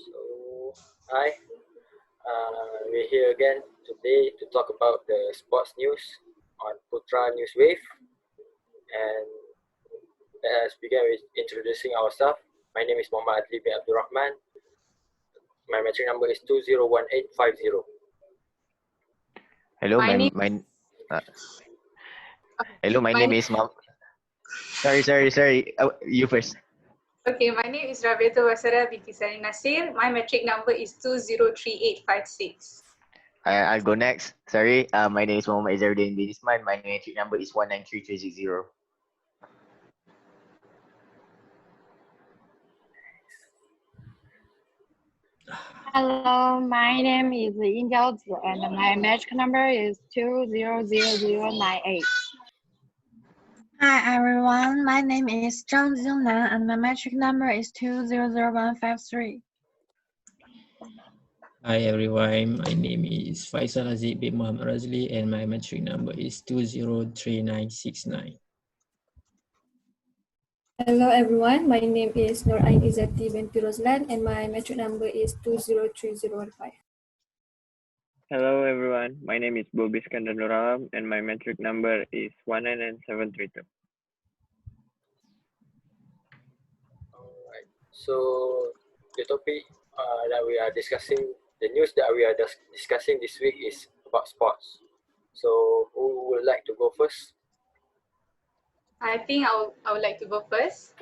So, hi, we're here again today to talk about the sports news on Putra Newswave. And let's begin with introducing ourselves. My name is Muhammad Adli bin Abdul Rahman. My metric number is 201850. Hello, My name, uh, hello, my my name name, is Mom. Sorry. You first. okay, my name is Rabiatul Wasara binti Sarin Nasir. My metric number is 203856. I'll go next. Sorry. My name is Muhammad Izzaruddin bin Isman. My metric number is 193360. Hello, my name is Yin Jiaozi and my magic number is 200098. Hi everyone, my name is Zhang Jingnan and my metric number is 200153. Hi everyone, my name is Faisal Aziz bin Muhammad Razli and my metric number is 203969. Hello everyone, my name is Nur Ain Izzati binti Roslan and my metric number is 203015. Hello everyone, my name is Bobby Skandar Nuralam and my metric number is 19732. Alright, so the topic that we are discussing, the news that we are discussing this week is about sports. So, who would like to go first? I think I would like to go first.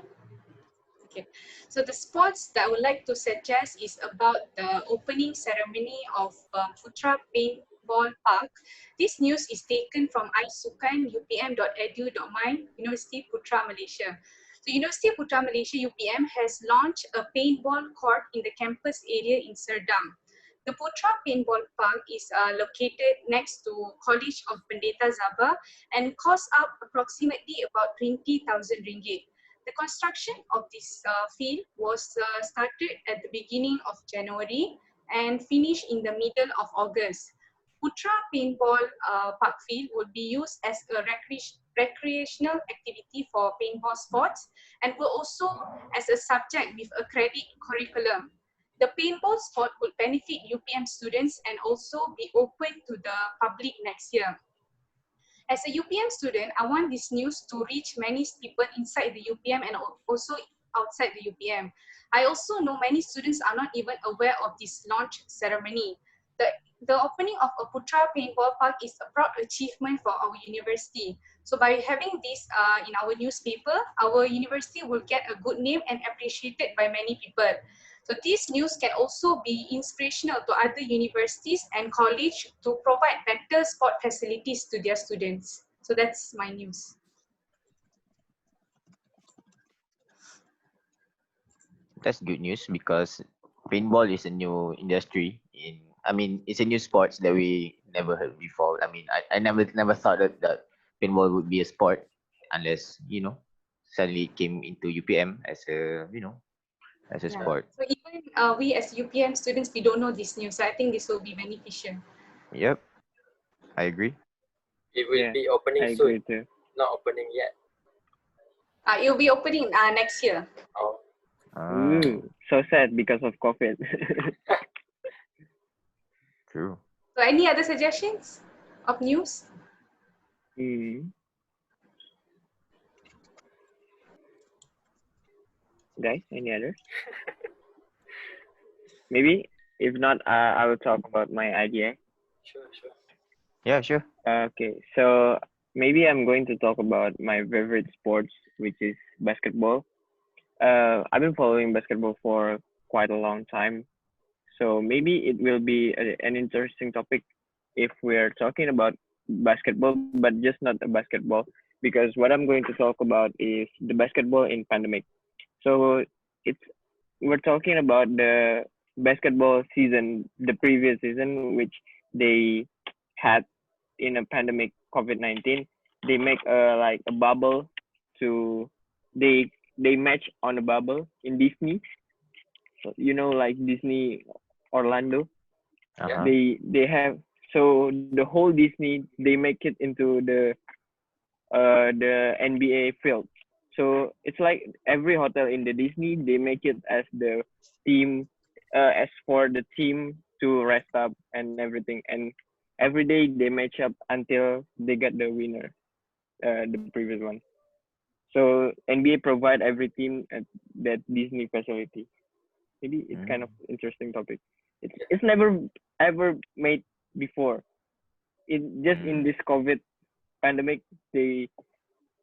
Okay, so the sports that I would like to suggest is about the opening ceremony of Putra Paintball Park. This news is taken from isukan.upm.edu.my, University Putra Malaysia. So University Putra Malaysia UPM has launched a paintball court in the campus area in Serdang. The Putra Paintball Park is located next to College of Pendeta Zaba and costs up approximately about 20,000 ringgit. The construction of this field was started at the beginning of January and finished in the middle of August. Putra Paintball Park Field will be used as a recreational activity for paintball sports and will also as a subject with a credit curriculum. The paintball sport will benefit UPM students and also be open to the public next year. As a UPM student, I want this news to reach many people inside the UPM and also outside the UPM. I also know many students are not even aware of this launch ceremony. The opening of a Putra Paintball Park is a proud achievement for our university. So by having this in our newspaper, our university will get a good name and appreciated by many people. So this news can also be inspirational to other universities and colleges to provide better sport facilities to their students. So that's my news. That's good news because paintball is a new industry it's a new sports that we never heard before. I never thought that paintball would be a sport unless, suddenly it came into UPM as a, as a sport. So even we as UPM students, we don't know this news. So I think this will be beneficial. Yep, I agree. It will be opening I soon, agree too. not opening yet. It will be opening next year. Oh, Ooh, so sad because of COVID. True. So any other suggestions of news? Guys, any others? Maybe, if not, I will talk about my idea. sure. Yeah, sure. Okay, so maybe I'm going to talk about my favorite sports, which is basketball. I've been following basketball for quite a long time, so maybe it will be an interesting topic if we're talking about basketball, but just not a basketball, because what I'm going to talk about is the basketball in pandemic. So we're talking about the basketball season, the previous season, which they had in a pandemic COVID-19. They make like a bubble to they match on a bubble in Disney. So, like Disney Orlando. Uh-huh. They have, so the whole Disney, they make it into the NBA field. So it's like every hotel in the Disney, they make it as the team as for the team to rest up and everything, and every day they match up until they get the winner, the previous one. So NBA provide every team at that Disney facility. Maybe it's kind of interesting topic. It's never ever made before. It just in this COVID pandemic they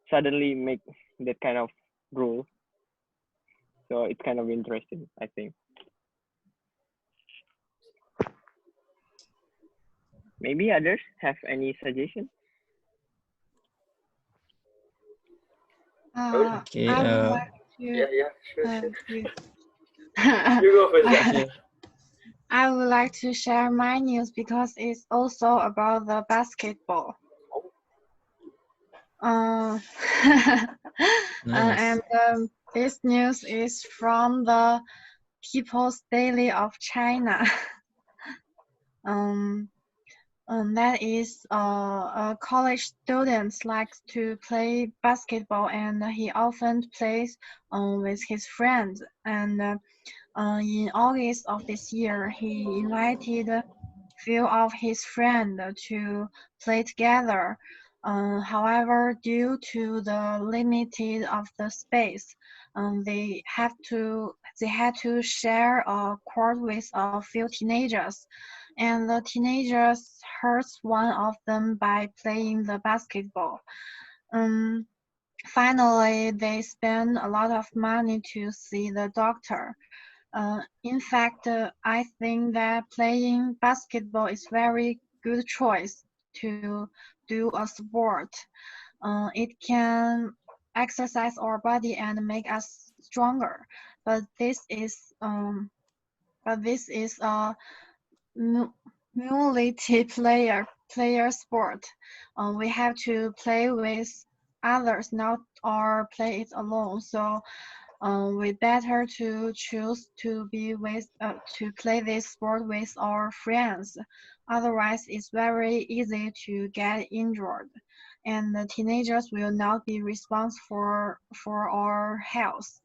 suddenly make that kind of rule. So it's kind of interesting, I think. Maybe others have any suggestion? Okay. I would like Yeah, to sure. you. You go first, guys. Sure. I would like to share my news because it's also about the basketball. Nice. And this news is from the People's Daily of China. That is, college students likes to play basketball, and he often plays with his friends. And in August of this year, he invited a few of his friends to play together. However, due to the limited of the space, they had to share a court with a few teenagers, and the teenagers hurt one of them by playing the basketball. Um, Finally, they spend a lot of money to see the doctor. In fact, I think that playing basketball is very good choice to do a sport. It can exercise our body and make us stronger. But this is a multiplayer sport. We have to play with others, not or play it alone. So we better to choose to be with to play this sport with our friends. Otherwise, it's very easy to get injured, and the teenagers will not be responsible for our health.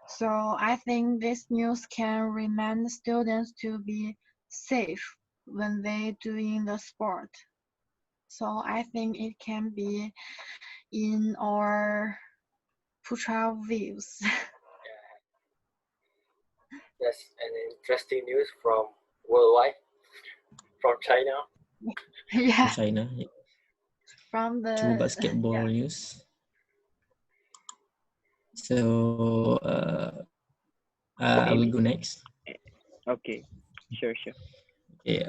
So I think this news can remind students to be safe when they doing the sport. So I think it can be in our Putra views. That's an interesting news from worldwide, from China. Yeah, China. from Two the basketball news. So I will Maybe. go next. Okay. Sure. Okay,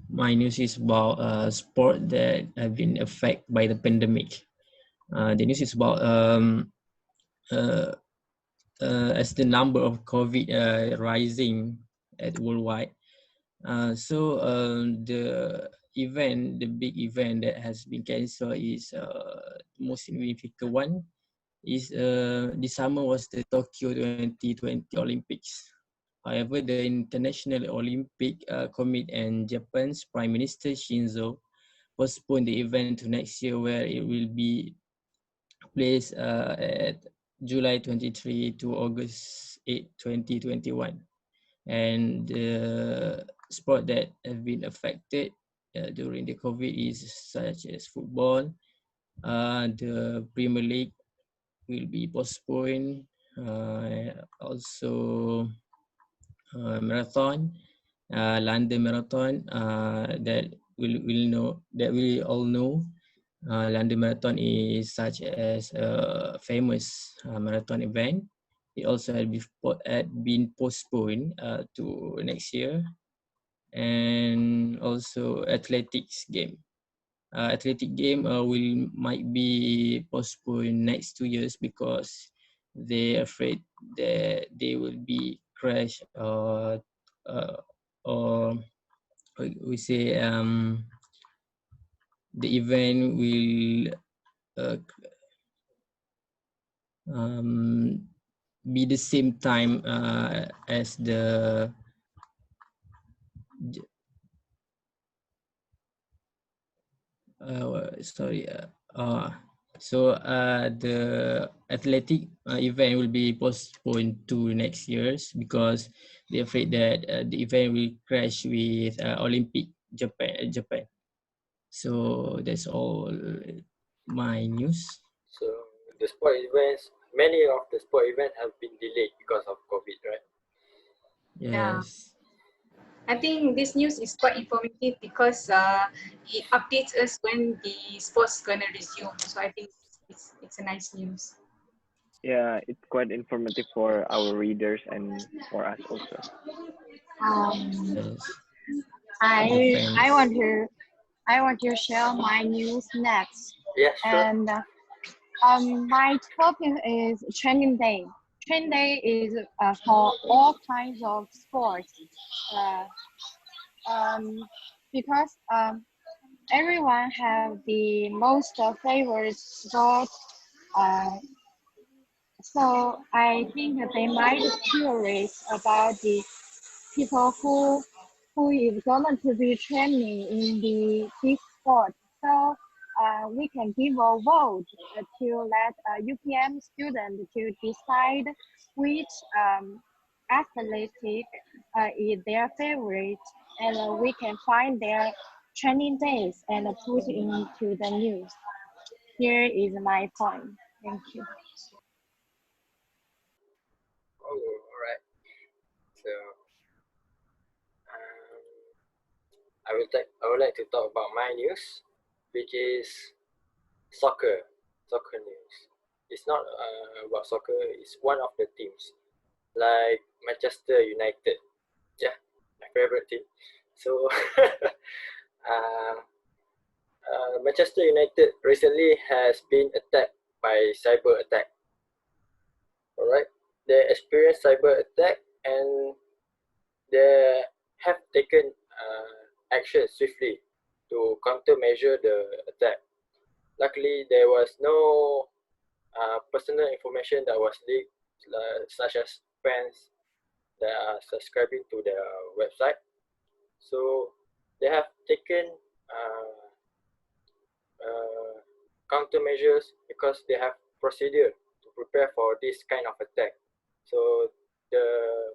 my news is about sport that have been affected by the pandemic. The news is about uh, as the number of COVID rising at worldwide. The big event that has been cancelled is most significant one is this summer was the Tokyo 2020 Olympics. However, the International Olympic Committee and Japan's Prime Minister Shinzo postponed the event to next year, where it will be placed at July 23 to August 8, 2021. And the sport that have been affected during the COVID is such as football. The Premier League will be postponed. Also, marathon, London Marathon. That we all know. London Marathon is such as a famous marathon event. It also had been postponed to next year. And also athletics game. Athletic game might be postponed next 2 years because they're afraid that they will be crashed uh, or we say the event will uh, be the same time as the sorry. The athletic event will be postponed to next year's because they're afraid that the event will crash with Olympic Japan. So that's all my news. So the sport events, many of the sport events have been delayed because of COVID, right? Yes. I think this news is quite informative because it updates us when the sports gonna resume. So I think it's a nice news. Yeah, it's quite informative for our readers and for us also. Um, Yes. I The I fans. want to share my news next, Yeah, sure. and my topic is training day. Training day is for all kinds of sports, uh, um, because everyone have the most favorite sport. Uh, so I think that they might be curious about the people who is going to be training in the this sport. So we can give a vote to let UPM students to decide which athletic is their favorite, and we can find their training days and put into the news. Here is my point. Thank you. Oh, all right. So um, I would like to talk about my news, which is soccer. Soccer news. It's not about soccer. It's one of the teams, like Manchester United. Yeah, my favorite team. So uh, Manchester United recently has been attacked by cyber attack. All right, they experienced cyber attack and they have taken action swiftly to countermeasure the attack. Luckily, there was no personal information that was leaked, such as fans that are subscribing to their website. So they have taken uh, uh, countermeasures because they have procedure to prepare for this kind of attack. So the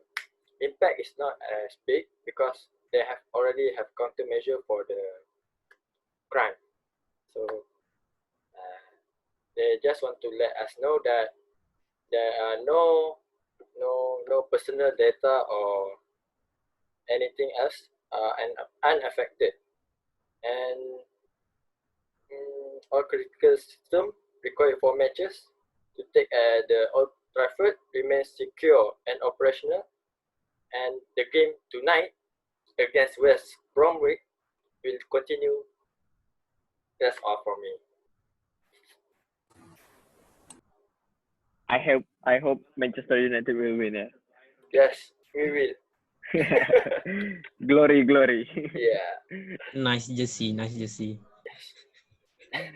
impact is not as big because they have already have countermeasure for the crime. So they just want to let us know that there are no personal data or anything else and unaffected, and all critical system required for matches to take the Old Trafford remains secure and operational, and the game tonight against West Bromwich will continue. That's all from me. I hope Manchester United will win. Yeah. Yes, we will. Glory, glory. Yeah. Nice jersey, nice jersey. Okay,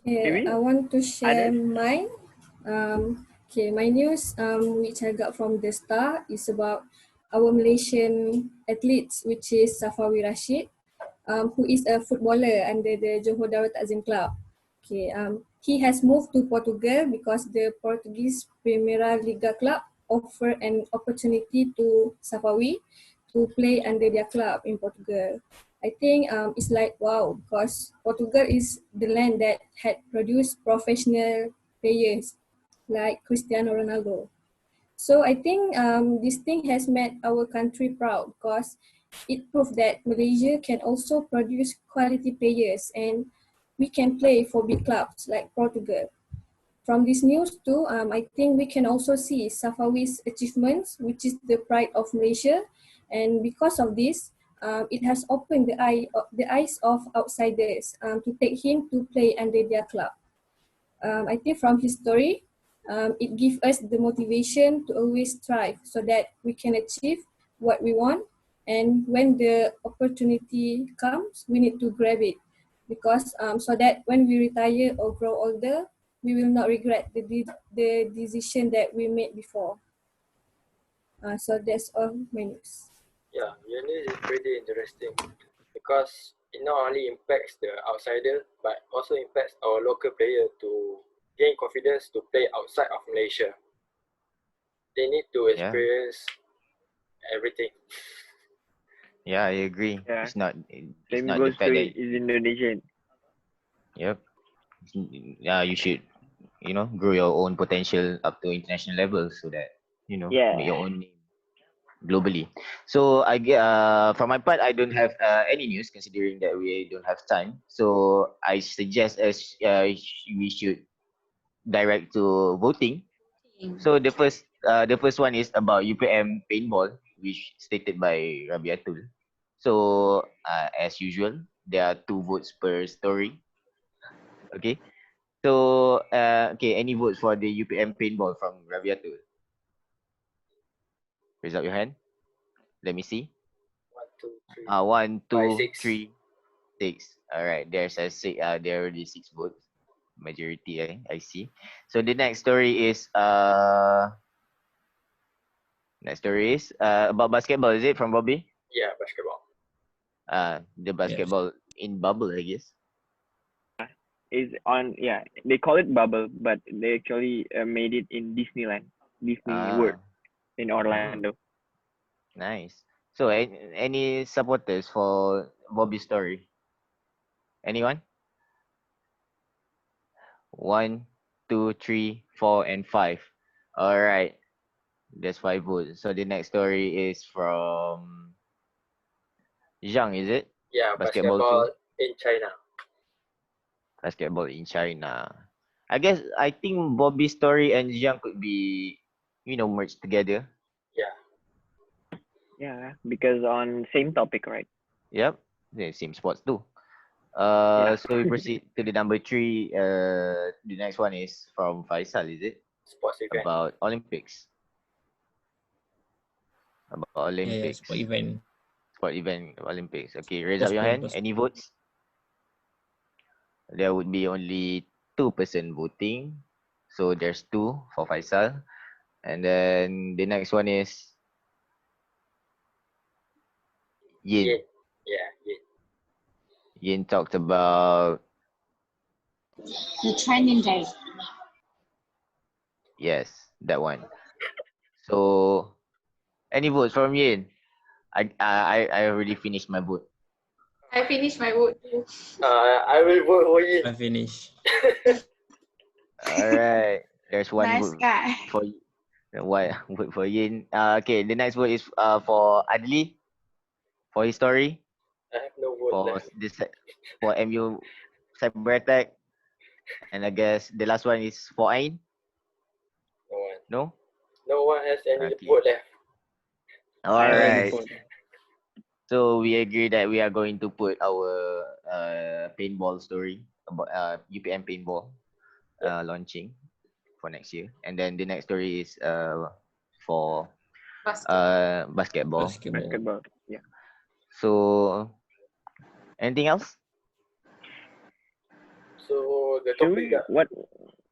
Maybe I want to share others. mine. Okay, my news which I got from the Star is about our Malaysian athletes, which is Safawi Rashid, who is a footballer under the Johor Darul Takzim Club. Okay, he has moved to Portugal because the Portuguese Primeira Liga club offer an opportunity to Safawi to play under their club in Portugal. I think it's like wow, because Portugal is the land that had produced professional players like Cristiano Ronaldo. So I think this thing has made our country proud because it proved that Malaysia can also produce quality players and we can play for big clubs like Portugal. From this news too, I think we can also see Safawi's achievements, which is the pride of Malaysia, and because of this, it has opened the eyes of outsiders to take him to play under their club. I think from his story, it gives us the motivation to always strive so that we can achieve what we want. And when the opportunity comes, we need to grab it because so that when we retire or grow older, we will not regret the decision that we made before. So that's all my news. Yeah, your news is pretty interesting because it not only impacts the outsider but also impacts our local player to gain confidence to play outside of Malaysia. They need to Yeah. experience everything. Yeah, I agree. Yeah. It's not Same the goes to fact that Indonesian. yep. Yeah, you should grow your own potential up to international level so that make Yeah. your own name globally. So for my part, I don't have any news considering that we don't have time. So I suggest we should direct to voting. So the first one is about UPM paintball, which stated by Rabiatul. So as usual, there are 2 votes per story. Okay. So okay, any votes for the UPM paintball from Rabiatul? Raise up your hand. Let me see. 1, 2, 3, One, 5, two, 6. three, 6. All right. There's a six. There are already 6 votes. Majority. I see. So the next story is about basketball. Is it from Bobby? Yeah, basketball. The Yes. basketball in bubble, I guess. Is on, yeah, they call it bubble, but they actually made it in Disneyland, Disney World in Orlando. Nice. So any supporters for Bobby's story? Anyone? 1, 2, 3, 4, and 5. All right. There's 5 votes. So the next story is from Zhang, is it? Yeah, Basketball too. basketball in China. Basketball in China. I think Bobby's story and Zhang could be, merged together. Yeah. Yeah, because on same topic, right? Yep. The same sports too. Yeah. So we proceed to the number 3. The next one is from Faisal, is it? Sports event. About Olympics. About Yeah, Olympics. sport event. Sport event Olympics. Okay, raise up your Postpone, hand. postpone. Any votes? There would be only 2% voting. So there's 2 for Faisal. And then the next one is Yin. Yin. Yeah, Yin. Yin talked about, The training day. yes, that one. So any votes from Yin? I already finished my vote. I finished my vote too. I will vote for Yin. I finish. All right. There's one Nice vote guy. for one vote for Yin. Okay, the next vote is for Adli for his story, I have no vote for left. this for MU cyber attack, and I guess the last one is for Ain. No one. No. No one has any Okay. vote left. All I already right. voted. So we agree that we are going to put our paintball story about UPM paintball launching for next year, and then the next story is for Basketball. basketball. Basketball. Yeah. So anything else? So the Should topic we, that what?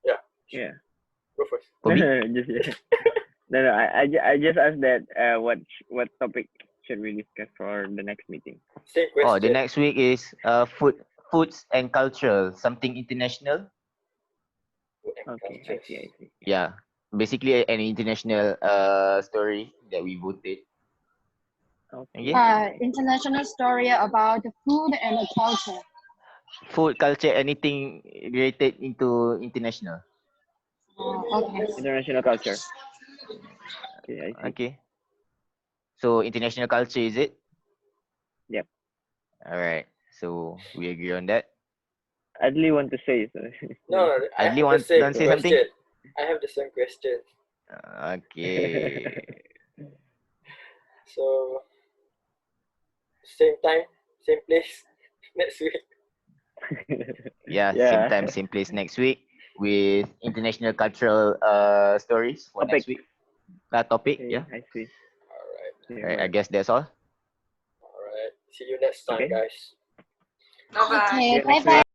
Yeah. Yeah. Go first. No, Bobby? no. I just asked that. What topic should we discuss for the next meeting? Same Oh, the question. next week is foods and cultural, something international. Food and Okay, I cultures. see. I see. Yeah, basically an international story that we voted. Okay. Okay. International story about the food and the culture. Food, culture, anything related into international. Okay. International culture. Okay, I see. Okay. So international culture, is it? Yep. All right. So we agree on that. Adli want to say so. No, I Adli, have the same don't say something. question. I have the same question. Okay. So same time, same place next week. Yeah, Yeah. same time, same place next week with international cultural stories for Topic. next week. Topic, Okay, yeah. I see. Alright. Yeah, Right, I right. guess that's all. Alright. See you next time, Okay. guys. Bye bye. Okay, See you bye next bye. week.